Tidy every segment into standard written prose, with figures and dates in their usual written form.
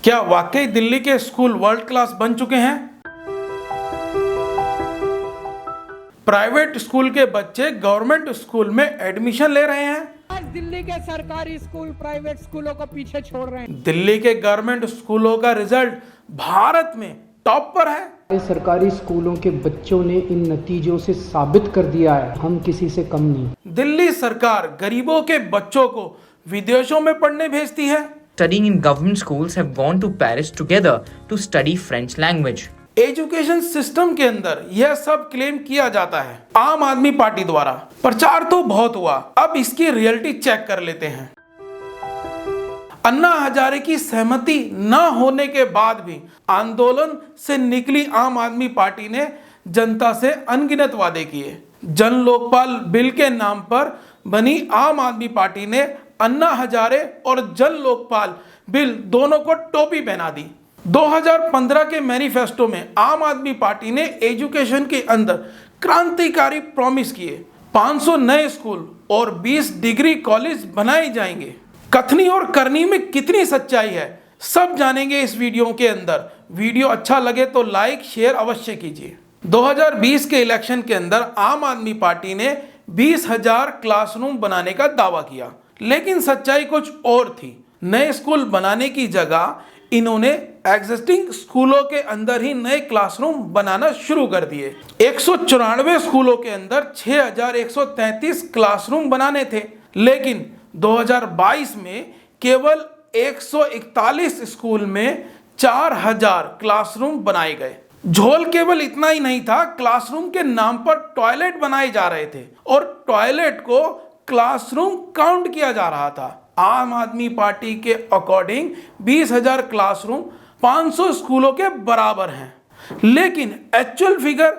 क्या वाकई दिल्ली के स्कूल वर्ल्ड क्लास बन चुके हैं? प्राइवेट स्कूल के बच्चे गवर्नमेंट स्कूल में एडमिशन ले रहे हैं। आज दिल्ली के सरकारी स्कूल प्राइवेट स्कूलों को पीछे छोड़ रहे हैं। दिल्ली के गवर्नमेंट स्कूलों का रिजल्ट भारत में टॉप पर है। सरकारी स्कूलों के बच्चों ने इन नतीजों से साबित कर दिया है हम किसी से कम नहीं। दिल्ली सरकार गरीबों के बच्चों को विदेशों में पढ़ने भेजती है। Studying in government schools have gone to Paris together to study French language. Education system के अंदर यह सब क्लेम किया जाता है आम आदमी पार्टी द्वारा। प्रचार तो बहुत हुआ, अब इसकी रियलिटी चेक कर लेते हैं। अन्ना हजारे की सहमति न होने के बाद भी आंदोलन से निकली आम आदमी पार्टी ने जनता से अनगिनत वादे किए। जन लोकपाल बिल के नाम पर बनी आम आदमी पार्टी ने अन्ना हजारे और जन लोकपाल बिल दोनों को टोपी पहना दी। 2015 के मैनिफेस्टो में आम आदमी पार्टी ने एजुकेशन के अंदर क्रांतिकारी प्रॉमिस किए। 500 नए स्कूल और 20 डिग्री कॉलेज बनाए जाएंगे। कथनी और करनी में कितनी सच्चाई है सब जानेंगे इस वीडियो के अंदर। वीडियो अच्छा लगे तो लाइक शेयर अवश्य कीजिए। 2020 के इलेक्शन के अंदर आम आदमी पार्टी ने 20,000 क्लासरूम बनाने का दावा किया, लेकिन सच्चाई कुछ और थी। नए स्कूल बनाने की जगह इन्होंने एग्जिस्टिंग स्कूलों के अंदर ही नए क्लासरूम बनाना शुरू कर दिए। 194 स्कूलों के अंदर 6,133 क्लासरूम बनाने थे, लेकिन 2022 में केवल 141 स्कूल में 4,000 क्लासरूम बनाए गए। झोल केवल इतना ही नहीं था, क्लासरूम के नाम पर टॉयलेट बनाए जा रहे थे और टॉयलेट को क्लासरूम काउंट किया जा रहा था। आम आदमी पार्टी के अकॉर्डिंग 20,000 क्लासरूम 500 स्कूलों के बराबर हैं, लेकिन एक्चुअल फिगर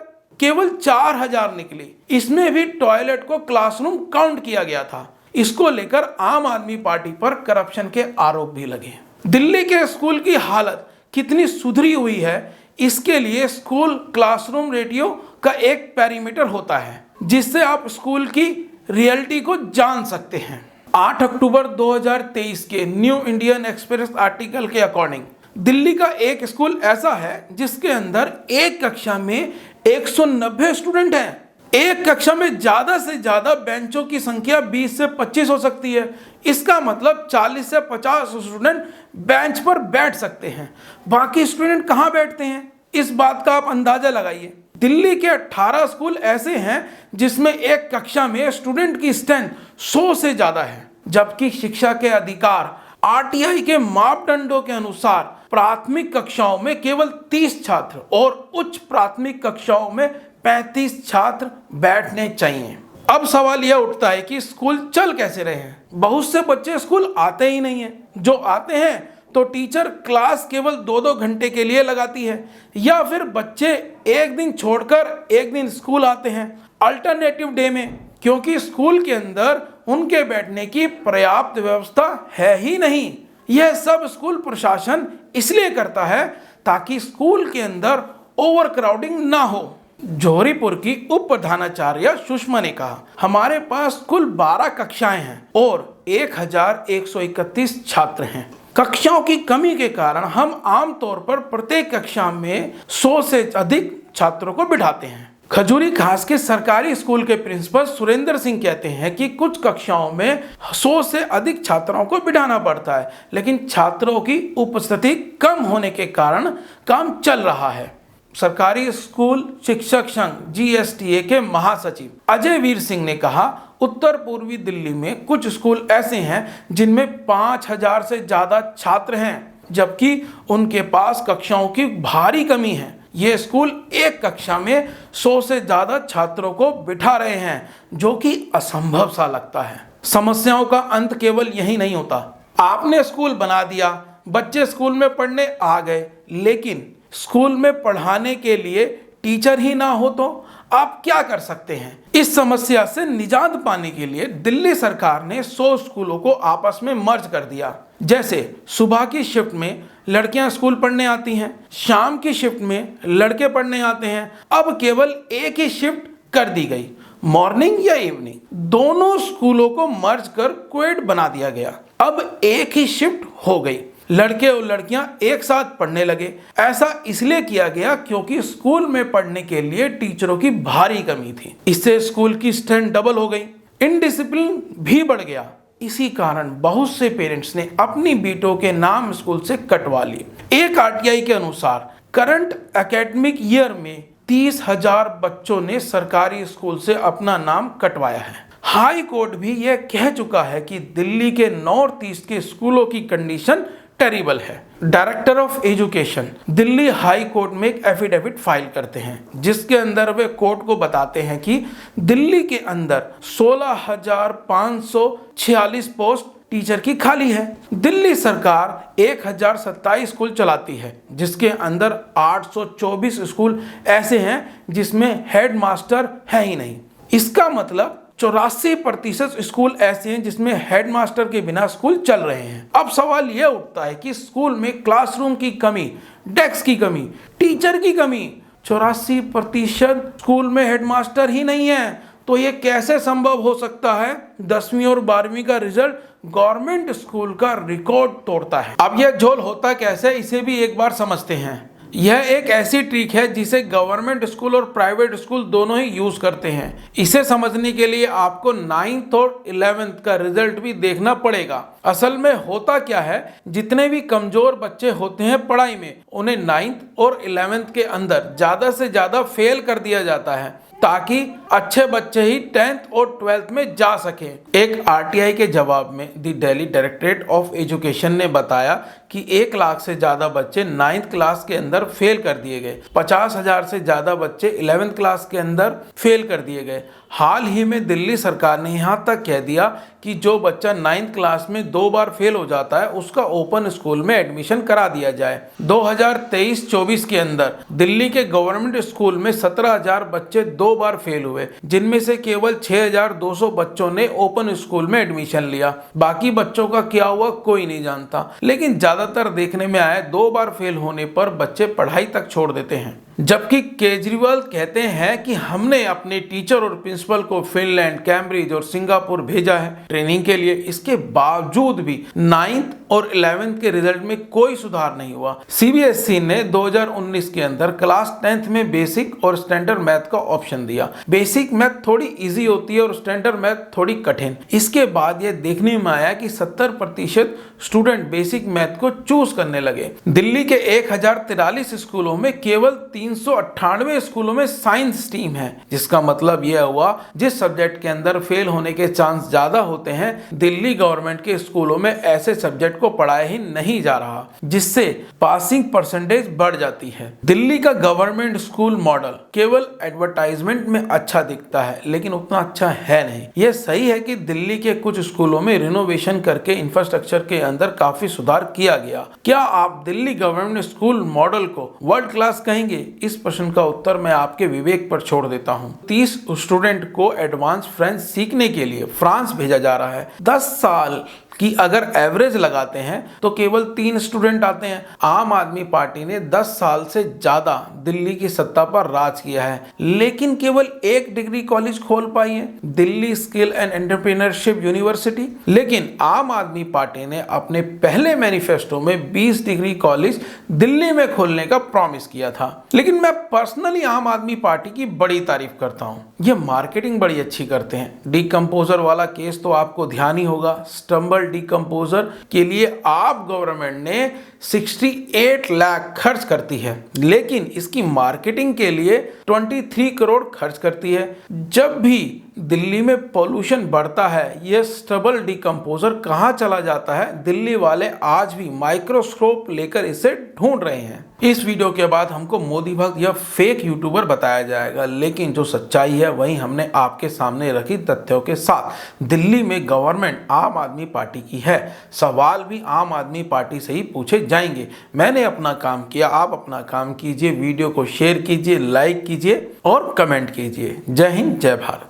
केवल 4,000 निकली। इसमें भी टॉयलेट को क्लासरूम काउंट किया गया था। इसको लेकर आम आदमी पार्टी पर करप्शन के आरोप भी लगे। दिल्ली के स्कूल की हालत कितनी सुधरी हुई है, इसके लिए स्कूल क्लासरूम रेशियो का एक पैरामीटर होता है, जिससे आप स्कूल की रियलिटी को जान सकते हैं। 8 अक्टूबर 2023 के न्यू इंडियन एक्सप्रेस आर्टिकल के अकॉर्डिंग दिल्ली का एक स्कूल ऐसा है जिसके अंदर एक कक्षा में 190 स्टूडेंट हैं। एक कक्षा में ज्यादा से ज्यादा बेंचों की संख्या 20 से 25 हो सकती है। इसका मतलब 40 से 50 स्टूडेंट बेंच पर बैठ सकते हैं। बाकी स्टूडेंट कहाँ बैठते हैं, इस बात का आप अंदाजा लगाइए। दिल्ली के 18 स्कूल ऐसे हैं जिसमें एक कक्षा में स्टूडेंट की स्ट्रेंथ 100 से ज्यादा है, जबकि शिक्षा के अधिकार आरटीआई के मापदंडों के अनुसार प्राथमिक कक्षाओं में केवल 30 छात्र और उच्च प्राथमिक कक्षाओं में 35 छात्र बैठने चाहिए। अब सवाल यह उठता है कि स्कूल चल कैसे रहे हैं। बहुत से बच्चे स्कूल आते ही नहीं हैं। जो आते हैं तो टीचर क्लास केवल 2-2 घंटे के लिए लगाती है, या फिर बच्चे एक दिन छोड़कर एक दिन स्कूल आते हैं अल्टरनेटिव डे में, क्योंकि स्कूल के अंदर उनके बैठने की पर्याप्त व्यवस्था है ही नहीं। यह सब स्कूल प्रशासन इसलिए करता है ताकि स्कूल के अंदर ओवर क्राउडिंग ना हो। जौहरीपुर की उप प्रधानाचार्य सुषमा ने कहा, हमारे पास कुल 12 कक्षाएं हैं और 1,131 छात्र हैं। कक्षाओं की कमी के कारण हम आमतौर पर प्रत्येक कक्षा में 100 से अधिक छात्रों को बिठाते हैं। खजूरी खास के सरकारी स्कूल के प्रिंसिपल सुरेंद्र सिंह कहते हैं कि कुछ कक्षाओं में 100 से अधिक छात्रों को बिठाना पड़ता है, लेकिन छात्रों की उपस्थिति कम होने के कारण काम चल रहा है। सरकारी स्कूल शिक्षक संघ जीएसटीए के महासचिव अजय वीर सिंह ने कहा, उत्तर पूर्वी दिल्ली में कुछ स्कूल ऐसे हैं जिनमें 5,000 से ज्यादा छात्र हैं, जबकि उनके पास कक्षाओं की भारी कमी है। ये स्कूल एक कक्षा में 100 से ज्यादा छात्रों को बिठा रहे हैं, जो कि असंभव सा लगता है। समस्याओं का अंत केवल यही नहीं होता। आपने स्कूल बना दिया, बच्चे स्कूल में पढ़ने आ गए, लेकिन स्कूल में पढ़ाने के लिए टीचर ही ना हो तो आप क्या कर सकते हैं। इस समस्या से निजात पाने के लिए दिल्ली सरकार ने 100 स्कूलों को आपस में मर्ज कर दिया। जैसे सुबह की शिफ्ट में लड़कियां स्कूल पढ़ने आती हैं, शाम की शिफ्ट में लड़के पढ़ने आते हैं। अब केवल एक ही शिफ्ट कर दी गई, मॉर्निंग या इवनिंग। दोनों स्कूलों को मर्ज कर कोएड बना दिया गया। अब एक ही शिफ्ट हो गई। लड़के और लड़कियां एक साथ पढ़ने लगे। ऐसा इसलिए किया गया क्योंकि स्कूल में पढ़ने के लिए टीचरों की भारी कमी थी। इससे स्कूल की स्ट्रेंथ डबल हो गई, इनडिसिप्लिन भी बढ़ गया। इसी कारण बहुत से पेरेंट्स ने अपनी बेटों के नाम स्कूल से कटवा लिए। एक आरटीआई के अनुसार करंट एकेडमिक ईयर में 30,000 बच्चों ने सरकारी स्कूल से अपना नाम कटवाया है। हाई कोर्ट भी यह कह चुका है कि दिल्ली के नॉर्थ ईस्ट के स्कूलों की कंडीशन टेरिबल है। Director of education Delhi high court में एक एफिडेविट फाइल करते हैं जिसके अंदर वे कोर्ट को बताते हैं कि दिल्ली के अंदर 16,546 पोस्ट टीचर की खाली है। दिल्ली सरकार 1027 स्कूल चलाती है जिसके अंदर 824 स्कूल ऐसे हैं जिसमें हेडमास्टर है ही नहीं। इसका मतलब 84% स्कूल ऐसे हैं जिसमें हेडमास्टर के बिना स्कूल चल रहे हैं। अब सवाल यह उठता है कि स्कूल में क्लासरूम की कमी, डेस्क की कमी, टीचर की कमी, 84% स्कूल में हेडमास्टर ही नहीं है तो ये कैसे संभव हो सकता है? 10वीं और 12वीं का रिजल्ट गवर्नमेंट स्कूल का रिकॉर्ड तोड़ता है। अब यह झोल होता कैसे, इसे भी एक बार समझते हैं। यह एक ऐसी ट्रिक है जिसे गवर्नमेंट स्कूल और प्राइवेट स्कूल दोनों ही यूज करते हैं। इसे समझने के लिए आपको 9th और 11th का रिजल्ट भी देखना पड़ेगा। असल में होता क्या है, जितने भी कमजोर बच्चे होते हैं पढ़ाई में उन्हें 9th और 11th के अंदर ज्यादा से ज्यादा फेल कर दिया जाता है ताकि अच्छे बच्चे ही 10th और 12th में जा सके। एक आरटीआई के जवाब में the Delhi directorate of education ने बताया कि 1 लाख से ज्यादा बच्चे 9th क्लास के अंदर फेल कर दिए गए, 50,000 से ज्यादा बच्चे 11th क्लास के अंदर फेल कर दिए गए। हाल ही में दिल्ली सरकार ने यहाँ तक कह दिया कि जो बच्चा 9th क्लास में 2 बार फेल हो जाता है उसका ओपन स्कूल में एडमिशन करा दिया जाए। 2023-24 के अंदर दिल्ली के गवर्नमेंट स्कूल में 17,000 बच्चे 2 बार फेल हुए, जिनमें से केवल 6,200 बच्चों ने ओपन स्कूल में एडमिशन लिया। बाकी बच्चों का क्या हुआ कोई नहीं जानता, लेकिन ज्यादातर देखने में आया 2 बार फेल होने पर बच्चे पढ़ाई तक छोड़ देते हैं। जबकि केजरीवाल कहते हैं कि हमने अपने टीचर और प्रिंसिपल को फिनलैंड, कैम्ब्रिज और सिंगापुर भेजा है ट्रेनिंग के लिए। इसके बावजूद भी 9th और 11th के रिजल्ट में कोई सुधार नहीं हुआ। सीबीएसई ने 2019 के अंदर क्लास 10th में बेसिक और स्टैंडर्ड मैथ का ऑप्शन दिया। बेसिक मैथ थोड़ी इजी होती है और स्टैंडर्ड मैथ थोड़ी कठिन। इसके बाद यह देखने में आया कि 70% स्टूडेंट बेसिक मैथ को चूज करने लगे। दिल्ली के 1043 स्कूलों में केवल 398 स्कूलों में साइंस स्ट्रीम है, जिसका मतलब यह हुआ जिस सब्जेक्ट के अंदर फेल होने के चांस ज्यादा होते हैं दिल्ली गवर्नमेंट के स्कूलों में ऐसे सब्जेक्ट को पढ़ाया ही नहीं जा रहा, जिससे पासिंग परसेंटेज बढ़ जाती है। दिल्ली का गवर्नमेंट स्कूल मॉडल केवल एडवर्टाइजमेंट में अच्छा दिखता है लेकिन उतना अच्छा है नहीं। यह सही है कि दिल्ली के कुछ स्कूलों में रिनोवेशन करके इंफ्रास्ट्रक्चर के अंदर काफी सुधार किया गया। क्या आप दिल्ली गवर्नमेंट स्कूल मॉडल को वर्ल्ड क्लास कहेंगे? इस प्रश्न का उत्तर मैं आपके विवेक पर छोड़ देता हूं। 30 स्टूडेंट को एडवांस फ्रेंच सीखने के लिए फ्रांस भेजा जा रहा है। 10 साल कि अगर एवरेज लगाते हैं तो केवल 3 स्टूडेंट आते हैं। आम आदमी पार्टी ने 10 साल से ज्यादा दिल्ली की सत्ता पर राज किया है लेकिन केवल 1 डिग्री कॉलेज खोल पाई है, Delhi skill and entrepreneurship university. लेकिन आम आदमी पार्टी ने अपने पहले मैनिफेस्टो में 20 डिग्री कॉलेज दिल्ली में खोलने का प्रॉमिस किया था। लेकिन मैं पर्सनली आम आदमी पार्टी की बड़ी तारीफ करता हूं, ये मार्केटिंग बड़ी अच्छी करते हैं। डीकंपोजर वाला केस तो आपको ध्यान ही होगा। स्टम्बल डीकंपोजर के लिए आप गवर्नमेंट ने 68 लाख खर्च करती है लेकिन इसकी मार्केटिंग के लिए 23 करोड़ खर्च करती है। जब भी दिल्ली में पोल्यूशन बढ़ता है यह स्टबल डीकंपोजर कहां चला जाता है, दिल्ली वाले आज भी माइक्रोस्कोप लेकर इसे ढूंढ रहे हैं। इस वीडियो के बाद हमको मोदी भक्त या फेक यूट्यूबर बताया जाएगा, लेकिन जो सच्चाई है वही हमने आपके सामने रखी तथ्यों के साथ। दिल्ली में गवर्नमेंट आम आदमी पार्टी की है, सवाल भी आम आदमी पार्टी से ही पूछे जाएंगे। मैंने अपना काम किया, आप अपना काम कीजिए। वीडियो को शेयर कीजिए, लाइक कीजिए और कमेंट कीजिए। जय हिंद, जय भारत।